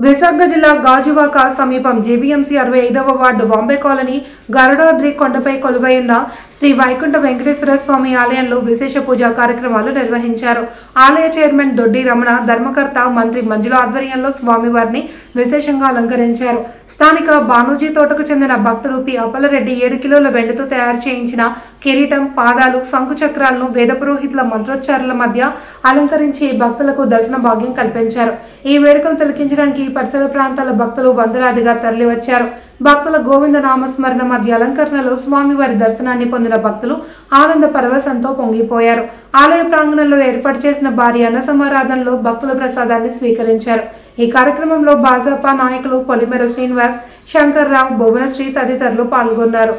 విశాఖ జిల్లా గాజువాక సమీపం జీబీఎంసీ 65వ వార్డు బాంబే కాలనీ గరుడాద్రి కొండపై కొలువై ఉన్న శ్రీ వైకుంఠ వెంకటేశ్వర స్వామి ఆలయంలో విశేష పూజా కార్యక్రమాలు నిర్వహించారు. ఆలయ చైర్మన్ దొడ్డి రమణ, ధర్మకర్త మంత్రి మంజుల ఆధ్వర్యంలో స్వామివారిని విశేషంగా అలంకరించారు. స్థానిక బానూజీ తోటకు చెందిన భక్తరూపి అప్పలరెడ్డి 7 కిలోల వెండితో తయారు చేయించిన కిరీటం, పాదాలు, శంకు చక్రాలను వేద పురోహితుల మంత్రోచ్చారాల మధ్య అలంకరించి భక్తులకు దర్శన భాగ్యం కల్పించారు. ఈ వేడుకను తిలకించడానికి పరిసర ప్రాంతాల భక్తులు వందలాదిగా తరలివచ్చారు. భక్తుల గోవింద నామస్మరణ మధ్య అలంకరణలో స్వామివారి దర్శనాన్ని పొందిన భక్తులు ఆనంద పరవశంతో పొంగిపోయారు. ఆలయ ప్రాంగణంలో ఏర్పాటు చేసిన భారీ అన్న సమారాధనలో భక్తుల ప్రసాదాన్ని స్వీకరించారు. ఈ కార్యక్రమంలో భాజపా నాయకులు పొలిమేర శ్రీనివాస్, శంకర్రావు, భువనశ్రీ తదితరులు పాల్గొన్నారు.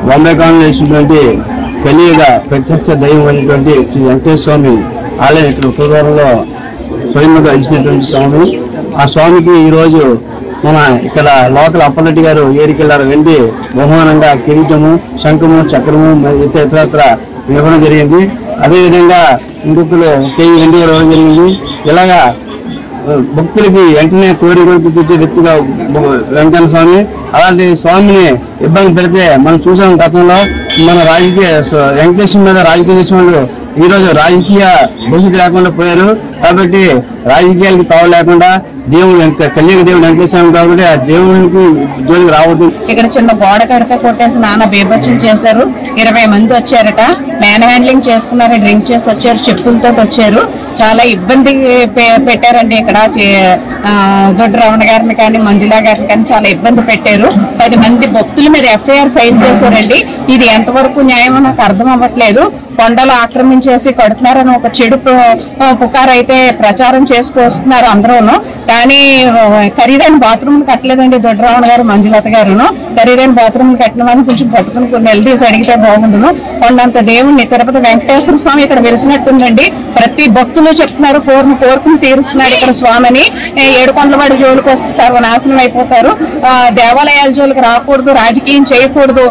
బాంబే కాలనీలో వేసినటువంటి కలియుగ ప్రత్యక్ష దైవం అయినటువంటి శ్రీ వెంకటేశ్వర స్వామి ఆలయం ఇక్కడ ఉత్తరలో స్వయంగా ఇచ్చినటువంటి స్వామి. ఆ స్వామికి ఈరోజు మన ఇక్కడ లోకల్ అప్పలరెడ్డి గారు 7 కిలోల వెండి బహుమానంగా కిరీటము, శంఖము, చక్రము ఇతరత్ర ఇవ్వడం జరిగింది. అదేవిధంగా ఇంకొకరు 1000 వెండి ఇవ్వడం జరిగింది. ఇలాగా భక్తులకి వెంటనే కోరికలు తెచ్చే వ్యక్తిగా వెంకన్న స్వామి. అలాంటి స్వామిని ఇబ్బంది పెడితే మనం చూసాం గతంలో మన రాజకీయ వెంకటేశ్వర మీద రాజకీయ చేసిన వాళ్ళు ఈరోజు రాజకీయ భవిష్యత్తు లేకుండా పోయారు. కాబట్టి రాజకీయాలకి తావు లేకుండా దేవుడు కలియుగ దేవుడు వెంకటేశ్వర కాబట్టి ఆ దేవుడికి జోలికి రావద్దు. ఇక్కడ చిన్న గోడ కడితే కొట్టేసి నాన్న బీభత్సం చేశారు. 20 మంది వచ్చారట. మ్యాన్ హ్యాండ్లింగ్ చేసుకున్నారు, డ్రింక్ చేసి వచ్చారు, చెప్పులతో వచ్చారు. చాలా ఇబ్బంది పెట్టారండి. ఇక్కడ దొడ్డి రమణ గారిని కానీ మంజులా గారిని కానీ చాలా ఇబ్బంది పెట్టారు. 10 మంది భక్తుల మీద FIR ఫైల్ చేశారండి. ఇది ఎంతవరకు న్యాయమో నాకు అర్థం అవ్వట్లేదు. కొండలు ఆక్రమించేసి కడుతున్నారని ఒక చెడు పుకారు అయితే ప్రచారం చేసుకొస్తున్నారు అందరూను. కానీ ఖరీదైన బాత్రూమ్లు కట్టలేదండి దొడ్డి రమణ గారు, మంజులత గారును. ఖరీదైన బాత్రూమ్లు కట్టిన వాడిని కొంచెం పట్టుకుని కొన్ని నిలదీసి అడిగితే బాగుండును. కొండంత దేవుణ్ణి తిరుపతి వెంకటేశ్వర స్వామి ఇక్కడ వెలిసినట్టుందండి. ప్రతి భక్తులు చెప్తున్నారు కోరుకుని తీరుస్తున్నాడు ఇక్కడ స్వామిని. 7 కొండలవాడి జోలికి వస్తే సర్వనాశనం అయిపోతారు. దేవాలయాల జోలికి రాకూడదు, రాజకీయం చేయకూడదు.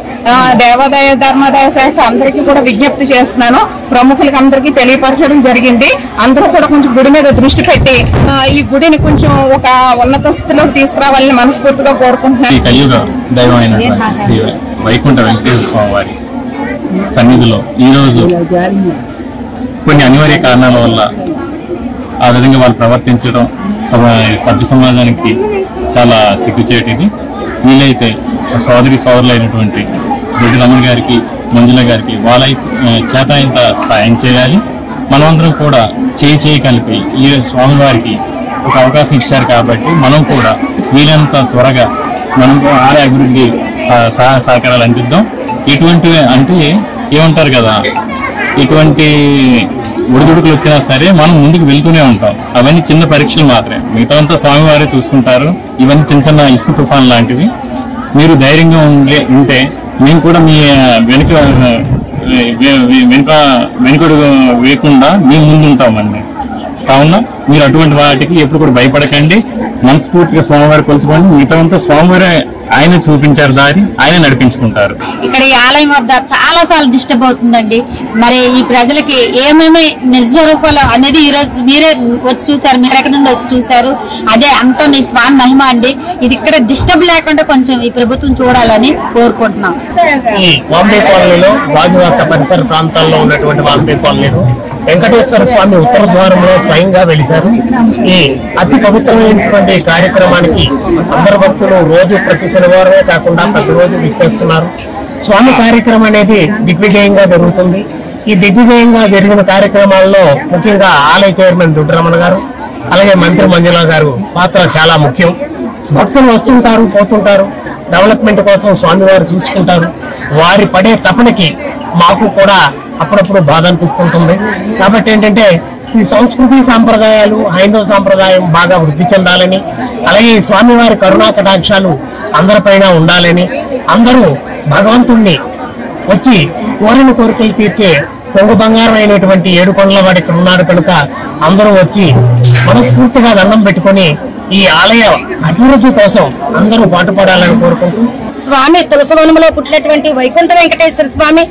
దేవాదాయ ధర్మాదాయ శాఖ అందరికీ కూడా విజ్ఞప్తి చేస్తున్నాను. ప్రముఖులకు అందరికీ తెలియపరచడం జరిగింది. అందరూ కూడా కొంచెం గుడి మీద దృష్టి పెట్టి ఈ గుడిని కొంచెం ఒక ఉన్నత స్థితిలోకి తీసుకురావాలని మనస్ఫూర్తిగా కోరుకుంటున్నాను. కలియుగ దైవమైన వైకుంఠ వెంకటేశ్వర స్వామి వారి సన్నిధిలో ఈరోజు కొన్ని అనివార్య కారణాల వల్ల ఆ విధంగా వాళ్ళు ప్రవర్తించడం సభ్య సమాజానికి చాలా సిగ్గుచేటిది. వీలైతే సోదరులు అయినటువంటి దొడ్డి రమణ గారికి, మంజుల గారికి వాళ్ళ చేత సాయం చేయాలి. మనమందరం కూడా చేయి కలిపి ఈ స్వామివారికి ఒక అవకాశం ఇచ్చారు కాబట్టి మనం కూడా వీలంత త్వరగా మనం ఆలయ అభివృద్ధి సహకారాలు అందిద్దాం. ఇటువంటివి అంటే ఏమంటారు కదా, ఇటువంటి ఒడిదుడుకులు వచ్చినా సరే మనం ముందుకు వెళ్తూనే ఉంటాం. అవన్నీ చిన్న పరీక్షలు మాత్రమే, మిగతాంతా స్వామివారే చూసుకుంటారు. ఇవన్నీ చిన్న చిన్న ఇసుక తుఫాన్ లాంటివి. మీరు ధైర్యంగా ఉంటే మేము కూడా మీ వెనుకడు వేయకుండా మేము ముందు ఉంటామండి. కావున మీరు అటువంటి వాటికి ఎప్పుడు కూడా భయపడకండి. మనస్ఫూర్తిగా స్వామివారి కొలుచుకోండి. మిగతా స్వామివారే ఆయన చూపించారు దారి, ఆయన నడిపించుకుంటారు. ఇక్కడ ఈ ఆలయం వద్ద చాలా డిస్టర్బ్ అవుతుందండి. మరి ఈ ప్రజలకి ఏమేమి నిజ రూపాలు అనేది ఈ రోజు మీరే వచ్చి చూసారు, మీరు ఎక్కడి నుండి వచ్చి చూసారు. అదే అంత నీ స్వామి మహిమ అండి. ఇది ఇక్కడ డిస్టర్బ్ లేకుండా కొంచెం ఈ ప్రభుత్వం చూడాలని కోరుకుంటున్నాం. ఈ బాంబే కాలనీలో గాజువాక పరిసర ప్రాంతాల్లో ఉన్నటువంటి బాంబే కాలనీలో వెంకటేశ్వర స్వామి ఉత్తర ద్వారంలో స్వయంగా వెలిశారు. ఈ అతి పవిత్రమైనటువంటి కార్యక్రమానికి అందరు భక్తులు రోజు ప్రతి శనివారమే కాకుండా ప్రతిరోజు విచ్చేస్తున్నారు. స్వామి కార్యక్రమం అనేది దిగ్విజయంగా జరుగుతుంది. ఈ దిగ్విజయంగా జరిగిన కార్యక్రమాల్లో ముఖ్యంగా ఆలయ చైర్మన్ దొడ్డి రమణ గారు, అలాగే మంత్రి మంజుల గారు పాత్ర చాలా ముఖ్యం. భక్తులు వస్తుంటారు, పోతుంటారు. డెవలప్మెంట్ కోసం స్వామివారు చూసుకుంటారు. వారి పడే తపనకి మాకు కూడా అప్పుడప్పుడు బాధ అనిపిస్తుంటుంది. కాబట్టి ఏంటంటే ఈ సంస్కృతి సాంప్రదాయాలు, హైందవ సాంప్రదాయం బాగా వృద్ధి చెందాలని, అలాగే స్వామివారి కరుణా కటాక్షాలు అందరిపైన ఉండాలని, అందరూ భగవంతుణ్ణి వచ్చి కోరిన కోరికలు తీర్చే కొంగు బంగారం అయినటువంటి ఏడుకొండల వాడు ఇక్కడ ఉన్నాడు కనుక అందరూ వచ్చి మనస్ఫూర్తిగా దండం పెట్టుకొని ఈ ఆలయ అభివృద్ధి కోసం అందరూ పాటుపడాలని కోరుకుంటూ స్వామి తులసివనములో పుట్టినటువంటి వైకుంఠ వెంకటేశ్వర స్వామి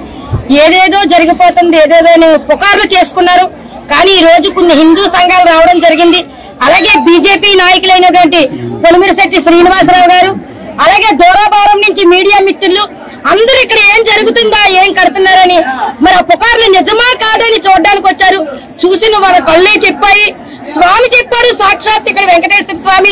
ఏదేదో జరిగిపోతుంది, ఏదేదో పుకార్లు చేసుకున్నారు. కానీ ఈ రోజు కొన్ని హిందూ సంఘాలు రావడం జరిగింది. అలాగే బీజేపీ నాయకులైనటువంటి పొలిమిరిశెట్టి శ్రీనివాసరావు గారు, అలాగే దూరాభారం నుంచి మీడియా మిత్రులు అందరూ ఇక్కడ ఏం జరుగుతుందా, ఏం కడుతున్నారని మరి ఆ పుకార్లు నిజమా కాదని చూడడానికి వచ్చారు. చూసిన వారి కళ్ళే చెప్పాయి. స్వామి చెప్పాడు, సాక్షాత్ ఇక్కడ వెంకటేశ్వర స్వామి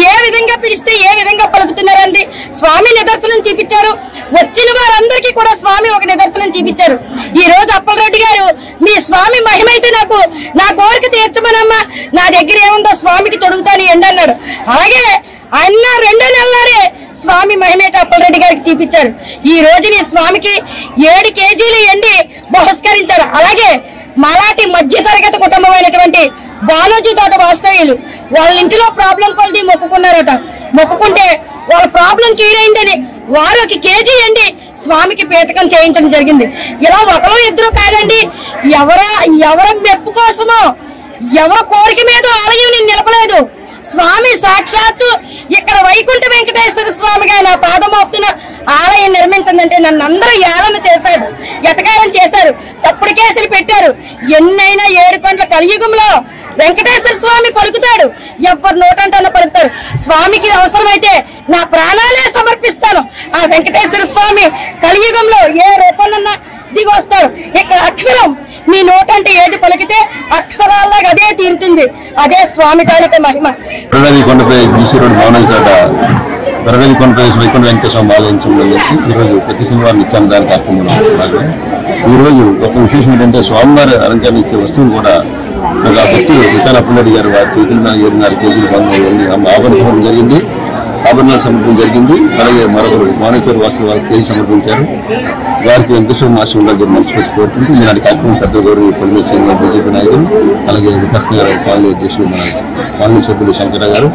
ఏ విధంగా పిలిస్తే ఏ విధంగా పలుకుతున్నారండి స్వామి నిదర్శనం చూపించారు. వచ్చిన వారందరికీ కూడా స్వామి ఒక నిదర్శనం చూపించారు. ఈ రోజు అప్పలరెడ్డి గారు, మీ స్వామి మహిమైతే నా కోరిక తీర్చమనమ్మా, నా దగ్గర ఏముందో స్వామికి తొడుగుతాను ఎండ అన్నాడు. అలాగే ఆయన 2 నెలలే స్వామి మహిమేట అప్పలరెడ్డి గారికి చూపించారు. ఈ రోజుని స్వామికి 7 కేజీలు ఎండి బహుష్కరించారు. అలాగే మాలాంటి మధ్య తరగతి కుటుంబం అయినటువంటి బాలాజీ తోట వాస్తవ్యులు వాళ్ళ ఇంటిలో ప్రాబ్లం కొలిది మొక్కుకున్నారట. మొక్కుకుంటే వాళ్ళ ప్రాబ్లం క్లియర్ వారు 1 కేజీ ఎండి స్వామికి పేటకం చేయించడం జరిగింది. ఇలా ఒకరు ఇద్దరు కాదండి, ఎవరి మెప్పు కోసమో ఎవరి కోరిక మీద ఆలయం నిలపలేదు. స్వామి సాక్షాత్తు ఇక్కడ వైకుంఠ వెంకటేశ్వర స్వామిగా నా పాదమోపుతున్న ఆలయం నిర్మించిందంటే నన్ను అందరూ ఏళన చేశారు, ఎటకారం చేశారు, తప్పుడు కేసులు పెట్టారు. ఎన్నైనా 7 కొండల కలియుగంలో వెంకటేశ్వర స్వామి పలుకుతాడు, ఎవరు నోటంటన్నా పలుకుతారు. స్వామికి అవసరమైతే నా ప్రాణాలే సమర్పిస్తాను. ఆ వెంకటేశ్వర స్వామి కలియుగంలో ఏ రూపంలో దిగి వస్తాడు. ఇక్కడ అక్షరం మీ నోటంటే ఏది పలికితే అక్షరాల్లాగా అదే తీరుతుంది. అదే స్వామి తాలూకా మహిమ. కొండపై వైకుంఠ వెంకటేశ్వర ఆలయించడం ఈరోజు ప్రతి శనివారం నిత్యం దాని కార్యక్రమంలో ఈరోజు ఒక విశేషం ఏంటంటే స్వామివారి అలంకరణ ఇచ్చే వస్తువులు కూడా ఒక భక్తులు విశాల అప్పలరెడ్డి గారు వారి చేతుల 7.5 కేజీలు ఆభరణం జరిగింది. ఆభరణాలు సమర్పణ జరిగింది. అలాగే మరొకరు మానేశ్వర వాసులు వారికి కేజీ సమర్పించారు. వారికి వెంకటేశ్వర మాస్టర్ ఉండాలి మనస్ఫూర్తి కోరుకుంటూ ఈనాటి కార్యక్రమం శ్రద్ధ గౌరవ పొలిమేశ్వర శ్రీనివాస్ బీజేపీ నాయకులు, అలాగే వికాస్ నగర్ కాలనీ అధ్యక్షులు మన కాలనీ సభ్యులు శంకర గారు,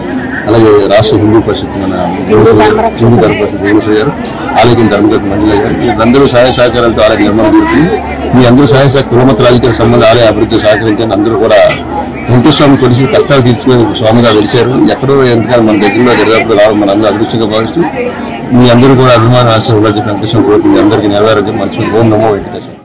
అలాగే రాష్ట్ర హిందూ పరిషత్ మన హిందూ ధర్మపరిషత్ భువనేశ్వర్ గారు, ఆలయ ధర్మగత మండలి గారు, వీళ్ళందరూ సహాయ సహకారాలతో ఆలయ నిర్మాణం జరుగుతుంది. మీ అందరూ సహాయ కులమత రాజకీయ సంబంధ ఆలయ అభివృద్ధి సహకరించండి. అందరూ కూడా వెంకటేశ్వర కొలిసి కష్టాలు తీర్చుకునే స్వామిగా వెలిచారు. ఎక్కడో ఎందుకంటే మన దగ్గరలో దరిదాపులు రావడం మన అందరూ అదృష్టంగా భావిస్తూ మీ అందరూ కూడా అభిమాన ఆశ ఉండాలని వెంకటేశ్వర కోరుకుంది. అందరికీ నెరవేరని మనసు ఓం నమో వెంకటేశ్వర.